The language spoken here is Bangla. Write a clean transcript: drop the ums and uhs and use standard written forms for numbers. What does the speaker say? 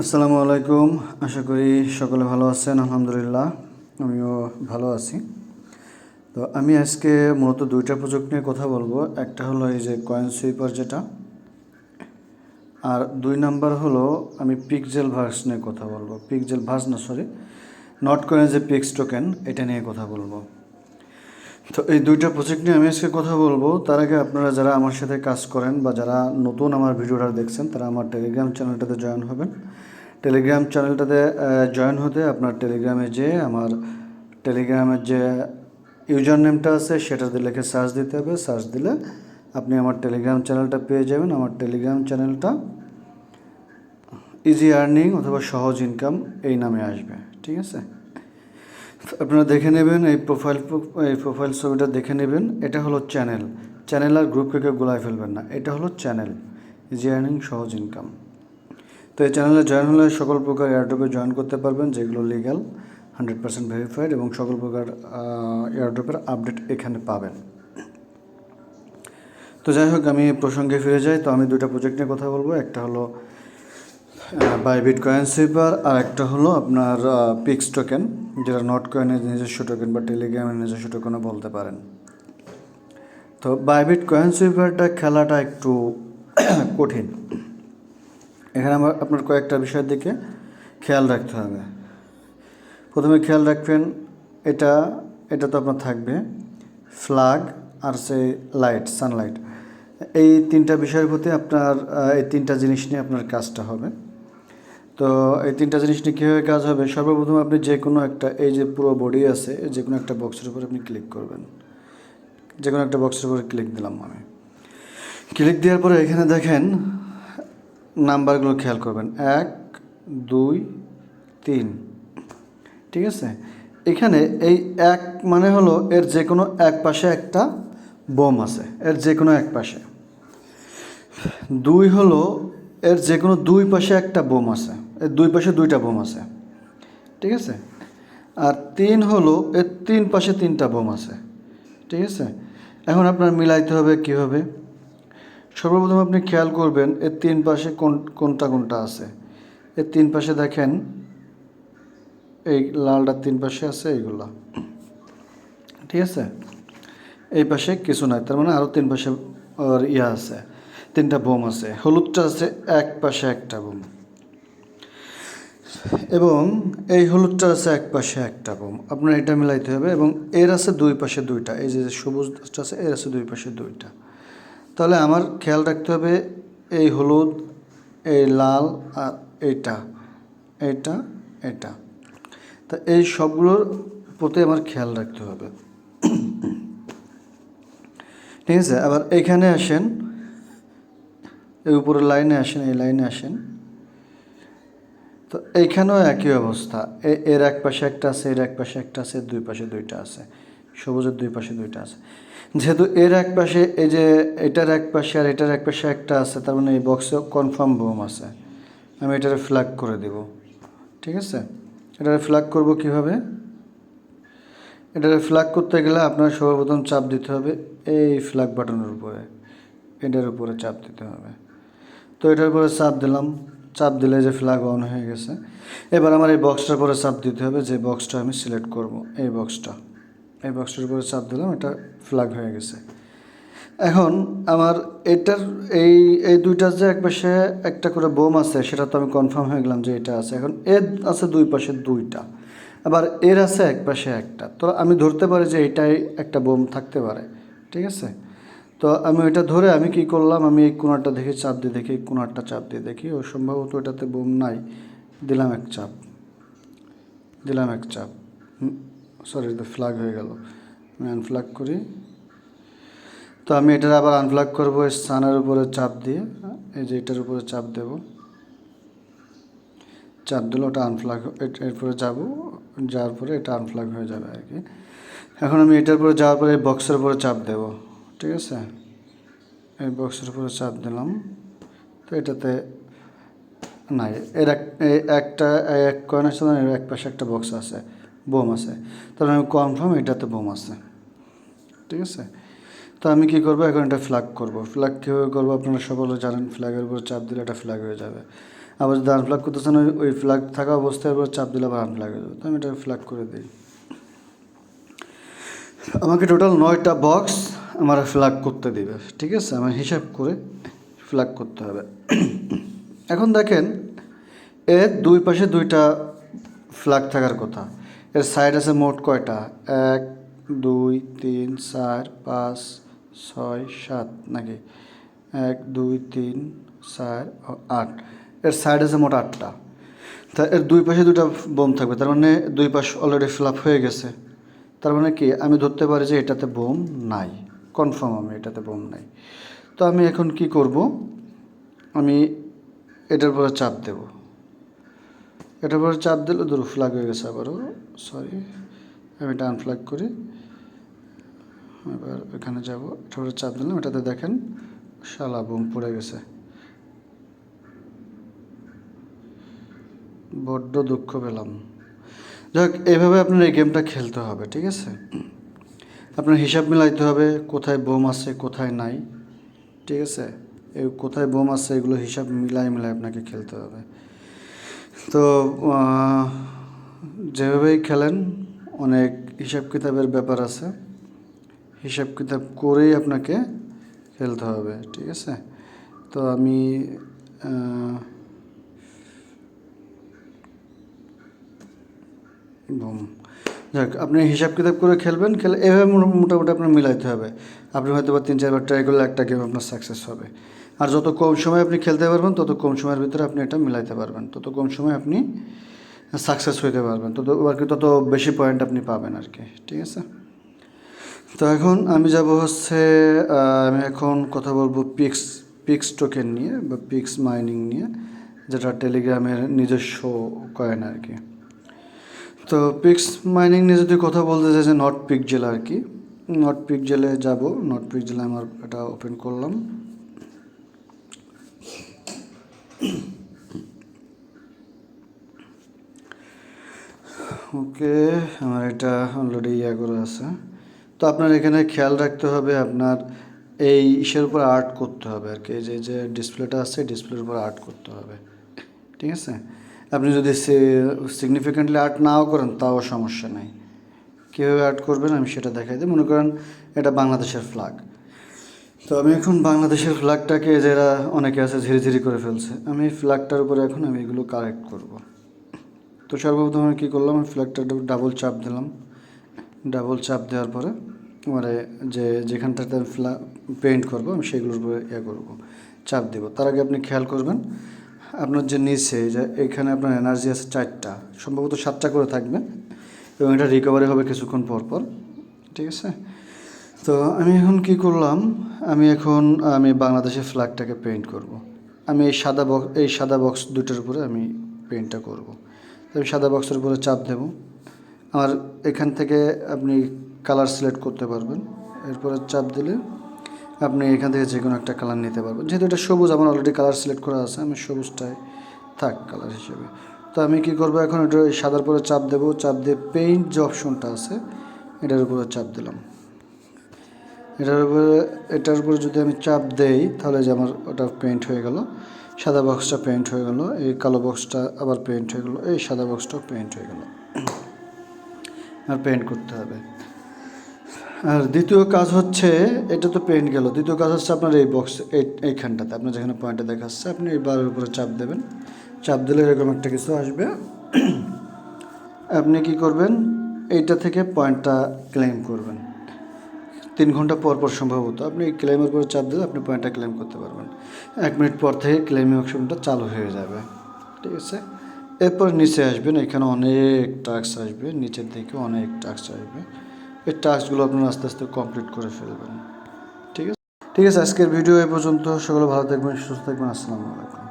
আসসালামু আলাইকুম। আশা করি সকলে ভালো আছেন। আলহামদুলিল্লাহ আমিও ভালো আছি। তো আমি আজকে মূলত দুইটা প্রজেক্ট নিয়ে কথা বলবো। একটা হলো এই যে কয়েন সুইপার যেটা, আর দুই নাম্বার হলো আমি পিক্সেল ভার্স নিয়ে কথা বলবো। পিক্সেল ভার্স না, সরি, নট কয়েন যে পিক্স টোকেন, এটা নিয়ে কথা বলবো। তো এই দুইটা প্রজেক্ট নিয়ে আমি আজকে কথা বলবো। তার আগে আপনারা যারা আমার সাথে কাজ করেন বা যারা নতুন আমার ভিডিওটা দেখছেন, তারা আমার টেলিগ্রাম চ্যানেলটাতে জয়েন হবেন। টেলিগ্রাম চ্যানেলটাতে জয়েন হতে আপনার টেলিগ্রামে যেয়ে আমার টেলিগ্রামের যে ইউজার নেমটা আছে সেটাতে লিখে সার্চ দিতে হবে। সার্চ দিলে আপনি আমার টেলিগ্রাম চ্যানেলটা পেয়ে যাবেন। আমার টেলিগ্রাম চ্যানেলটা ইজি আর্নিং অথবা সহজ ইনকাম এই নামে আসবে, ঠিক আছে? আপনারা দেখে নেবেন এই প্রোফাইল ছবিটা দেখে নেবেন। এটা হলো চ্যানেল আর গ্রুপকে কেউ গোলায় ফেলবেন না। এটা হলো চ্যানেল ইজি আর্নিং সহজ ইনকাম। তো এই চ্যানেলে জয়েন হলে সকল প্রকার এয়ারড্রপে জয়েন করতে পারবেন, যেগুলো লিগ্যাল, 100% ভেরিফাইড, এবং সকল প্রকার এয়ারড্রপের আপডেট এখানে পাবেন। তো যাই হোক, আমি প্রসঙ্গে ফিরে যাই। তো আমি দুইটা প্রজেক্ট নিয়ে কথা বলবো। একটা হলো বাইবিট কয়েন সুইপার, আর একটা হলো আপনার পিক্স টোকেন, যেটা নট কয়েনের নিজস্ব টোকেন বা টেলিগ্রামের নিজস্ব টোকেনও বলতে পারেন। তো বাইবিট কয়েন সুইপারটা খেলাটা একটু কঠিন। এখানে আপনার কয়েকটা বিষয়ের দিকে খেয়াল রাখতে হবে। প্রথমে খেয়াল রাখবেন, এটা এটা তো আপনার থাকবে ফ্ল্যাগ আর সে লাইট, সানলাইট, এই তিনটা বিষয়ের প্রতি আপনার এই তিনটা জিনিস নিয়ে আপনার কাজটা হবে। তো এই তিনটা জিনিস নিয়ে কীভাবে কাজ হবে? সর্বপ্রথম আপনি যে কোনো একটা, এই যে পুরো বডি আছে, যে কোনো একটা বক্সের উপর আপনি ক্লিক করবেন। যে কোনো একটা বক্সের উপরে ক্লিক দিলাম আমি। ক্লিক দেওয়ার পরে এখানে দেখেন নাম্বারগুলো খেয়াল করবেন, 1, 2, 3, ঠিক আছে? এখানে এই 1 মানে হলো এর যে কোনো এক পাশে একটা বোম আছে, এর যে কোনো এক পাশে। 2 হলো এর যে কোনো দুই পাশে একটা বোম আছে, এর দুই পাশে দুইটা বোম আছে, ঠিক আছে? আর 3 হলো এর 3 পাশে 3টা বোম আছে, ঠিক আছে? এখন আপনার মিলাইতে হবে কীভাবে? সর্বপ্রথম আপনি খেয়াল করবেন এর 3 পাশে কোনটা কোনটা আছে। এর 3 পাশে দেখেন এই লালটার 3 পাশে আছে এইগুলা, ঠিক আছে? এই পাশে কিছু নাই, তার মানে আরও 3 পাশে আর আছে, 3টা বোম আছে। হলুদটা আছে এক পাশে একটা বোম, এবং এই হলুদটা আছে এক পাশে একটা বোম। আপনার এটা মিলাইতে হবে, এবং এর আছে দুই পাশে দুইটা। এই যে সবুজটা আছে, এর আছে দুই পাশে দুইটা। তাহলে আমার খেয়াল রাখতে হবে এই হলুদ, এই লাল, আর এইটা, এটা, এটা। তা এই সবগুলোর প্রতি আমার খেয়াল রাখতে হবে, ঠিক আছে? আবার এইখানে আসেন, এই উপরের লাইনে আসেন, এই লাইনে আসেন। তো এইখানেও একই অবস্থা। এর এক পাশে একটা আছে, এর এক পাশে একটা আছে, দুই পাশে দুইটা আছে, সবুজের দুই পাশে দুইটা আছে। যেহেতু এর এক পাশে, এই যে এটার এক পাশে আর এটার এক পাশে একটা আছে, তার মানে এই বক্সে কনফার্ম বোম আছে। আমি এটারে ফ্ল্যাগ করে দেব, ঠিক আছে? এটারে ফ্ল্যাগ করব কিভাবে? এটারে ফ্ল্যাগ করতে গেলে আপনার সর্বপ্রথম চাপ দিতে হবে এই ফ্ল্যাগ বাটনের উপরে, এটার উপরে চাপ দিতে হবে। তো এটার উপরে চাপ দিলাম, চাপ দিলে যে ফ্ল্যাগ অন হয়ে গেছে। এবার আমার এই বক্সটার উপরে চাপ দিতে হবে, যে বক্সটা আমি সিলেক্ট করব, এই বক্সটা, এই বক্সটার উপরে চাপ দিলাম, এটা ফ্ল্যাগ হয়ে গেছে। এখন আমার এটার এই এই দুইটার যে এক পাশে একটা করে বোম আছে, সেটা তো আমি কনফার্ম হয়ে গেলাম যে এটা আছে। এখন এর আছে দুই পাশে দুইটা, আবার এর আছে এক পাশে একটা। তো আমি ধরতে পারি যে এটাই একটা বোম থাকতে পারে, ঠিক আছে? তো আমি ওইটা ধরে আমি কি করলাম, আমি এই কোণারটা দেখে চাপ দিয়ে দেখি, কোণারটা চাপ দিয়ে দেখি, ও সম্ভবত ওটাতে বোম নাই। দিলাম এক চাপ, দিলাম এক চাপ, সরি, তো ফ্ল্যাগ হয়ে গেল। আমি আনফ্ল্যাগ করি। তো আমি এটার আবার আনফ্ল্যাগ করবো স্থানের উপরে চাপ দিয়ে, এই যে এটার উপরে চাপ দেব, চাপ দিলে ওটা আনফ্ল্যাগ, এরপরে যাব, যাওয়ার পরে এটা আনফ্ল্যাগ হয়ে যাবে আর কি। এখন আমি এটার উপরে যাওয়ার পরে এই বক্সের উপরে চাপ দেব, ঠিক আছে? এই বক্সের উপরে চাপ দিলাম, তো এটাতে নাই। এর একটা এক কয়েন আছে, এর এক পাশে একটা বক্স আছে, বোম আছে। তাহলে আমি কনফার্ম এটাতে বোম আছে, ঠিক আছে? তো আমি কী করবো, এখন এটা ফ্ল্যাগ করব। ফ্ল্যাগ কীভাবে করবো আপনারা সকলে জানেন, ফ্ল্যাগের উপর চাপ দিলে এটা ফ্ল্যাগ হয়ে যাবে। আবার যদি আনফ্ল্যাগ করতেছেন ওই ফ্ল্যাগ থাকা অবস্থায় আবার চাপ দিলে আবার আনফ্ল্যাগ হয়ে যাবে। তো আমি এটা ফ্ল্যাগ করে দিই। আমাকে টোটাল 9টা বক্স আমার ফ্ল্যাগ করতে দিবে, ঠিক আছে? আমার হিসাব করে ফ্ল্যাগ করতে হবে। এখন দেখেন এর দুই পাশে 2টা ফ্ল্যাগ থাকার কথা। এর সাইড আছে মোট কয়টা? 1 2 3 4 5 6 7 নাকি 1 2 3 4 8। এর সাইড আছে মোট 8টা। তা এর দুই পাশে 2টা বোম থাকবে, তার মানে দুই পাশ অলরেডি ফ্ল্যাপ হয়ে গেছে। তার মানে কি আমি ধরতে পারি যে এটাতে বোম নাই, কনফার্ম আমি এটাতে বোম নাই। তো আমি এখন কি করব, আমি এটার উপরে চাপ দেব। এটার উপরে চাপ দিলে ধরো ফ্ল্যাগ হয়ে গেছে আবারও, সরি আমি এটা আনফ্ল্যাগ করি। এবার এখানে যাব, এটার উপরে চাপ দিলাম, এটাতে দেখেন শালা বোম পড়ে গেছে। বড্ড দুঃখ পেলাম। যাক, এইভাবে আপনার এই গেমটা খেলতে হবে, ঠিক আছে? আপনার হিসাব মিলাইতে হবে কোথায় বোম আছে কোথায় নাই, ঠিক আছে? এই কোথায় বোম আছে এগুলো হিসাব মিলাই আপনাকে খেলতে হবে। তো যেভাবেই খেলেন অনেক হিসাব কিতাবের ব্যাপার আছে, হিসাব কিতাব করেই আপনাকে খেলতে হবে, ঠিক আছে? তো আমি বোম, যাক আপনি হিসাব কিতাব করে খেলবেন, খেলে এভাবে মোটামুটি আপনার মিলাইতে হবে। আপনি হয়তো বা 3-4বার ট্রাই করলে একটা গেম আপনার সাকসেস হবে। আর যত কম সময় আপনি খেলতে পারবেন তত কম সময়ের ভিতরে আপনি এটা মিলাইতে পারবেন, তত কম সময় আপনি সাকসেস হইতে পারবেন, তত আর কি তত বেশি পয়েন্ট আপনি পাবেন আর কি, ঠিক আছে? তো এখন আমি যাব হচ্ছে আমি এখন কথা বলবো পিক্স টোকেন নিয়ে বা পিক্স মাইনিং নিয়ে, যেটা টেলিগ্রামের নিজস্ব কয়েন আর কি। তো পিক্স মাইনিং নিয়ে যদি কথা বলতে চাই যে নট পিক জেল আর কি, নট পিক জেলে যাব। নট পিক জেলে আমার এটা ওপেন করলাম। ওকে, আমার এটা অলরেডি করে আছে। তো আপনার এখানে খেয়াল রাখতে হবে আপনার এই ইসের উপর আর্ট করতে হবে আর কি, যে ডিসপ্লেটা আছে ডিসপ্লের উপর আর্ট করতে হবে, ঠিক আছে? আপনি যদি সিগনিফিকেন্টলি আর্ট নাও করেন তাও সমস্যা নাই। কীভাবে আর্ট করবেন আমি সেটা দেখাই দিই। মনে করেন এটা বাংলাদেশের ফ্ল্যাগ, তো আমি এখন বাংলাদেশের ফ্ল্যাগটাকে যারা অনেকে আছে ঝিরিঝিরি করে ফেলছে, আমি এই ফ্ল্যাগটার উপরে এখন আমি এগুলো কারেক্ট করব। তো সর্বপ্রথম আমি কী করলাম, আমি ফ্ল্যাগটা ডাবল চাপ দিলাম। ডাবল চাপ দেওয়ার পরে মানে যেখানটাতে আমি পেইন্ট করবো আমি সেগুলোর উপরে করবো, চাপ দেবো। তার আগে আপনি খেয়াল করবেন আপনার যে নিচে যে এখানে আপনার এনার্জি আছে 4টা, সম্ভবত 7টা করে থাকবে, এবং এটা রিকভারি হবে কিছুক্ষণ পর পর, ঠিক আছে? তো আমি এখন কি করলাম, আমি বাংলাদেশের ফ্ল্যাগটাকে পেইন্ট করব। আমি এই সাদা বক্স দুটোর উপরে আমি পেইন্টটা করব। আমি সাদা বক্সের উপরে চাপ দেব। আর এখান থেকে আপনি কালার সিলেক্ট করতে পারবেন। এরপরে চাপ দিলে আপনি এখান থেকে যে কোনো একটা কালার নিতে পারবেন। যেহেতু এটা সবুজ, আমার অলরেডি কালার সিলেক্ট করা আছে, আমি সবুজটাই থাক কালার হিসেবে। তো আমি কি করব, এখন এটা সাদার উপরে চাপ দেব। চাপ দিয়ে পেইন্ট যে অপশনটা আছে এটার উপরে চাপ দিলাম। এটার উপরে যদি আমি চাপ দেই তাহলে যে আমার ওটা পেইন্ট হয়ে গেল, সাদা বক্সটা পেইন্ট হয়ে গেল, এই কালো বক্সটা আবার পেইন্ট হয়ে গেল, এই সাদা বক্সটাও পেইন্ট হয়ে গেল। আর পেইন্ট করতে হবে। আর দ্বিতীয় কাজ হচ্ছে, এটা তো পেইন্ট গেল, দ্বিতীয় কাজ হচ্ছে আপনার এই বক্স এইখানটাতে আপনার যেখানে পয়েন্টটা দেখাচ্ছে আপনি এই বারের উপরে চাপ দেবেন। চাপ দিলে এরকম একটা কিছু আসবে। আপনি কি করবেন, এইটা থেকে পয়েন্টটা ক্লেম করবেন 3 ঘন্টা পর পর সম্ভবত। আপনি এই ক্লেমের উপরে চাপ দিলে আপনি পয়েন্টটা ক্লেম করতে পারবেন। 1 মিনিট পর থেকে ক্লেমিং অপশনটা চালু হয়ে যাবে, ঠিক আছে? এরপর নিচে আসবেন, এখানে অনেক টাস্ক আসবে, নিচের দিকে অনেক টাস্ক আসবে। এই টাস্কগুলো আপনারা আস্তে আস্তে কমপ্লিট করে ফেলবেন, ঠিক আছে? ঠিক আছে, আজকের ভিডিও এ পর্যন্ত। সকলে ভালো থাকবেন, সুস্থ থাকবেন। আসসালামু আলাইকুম।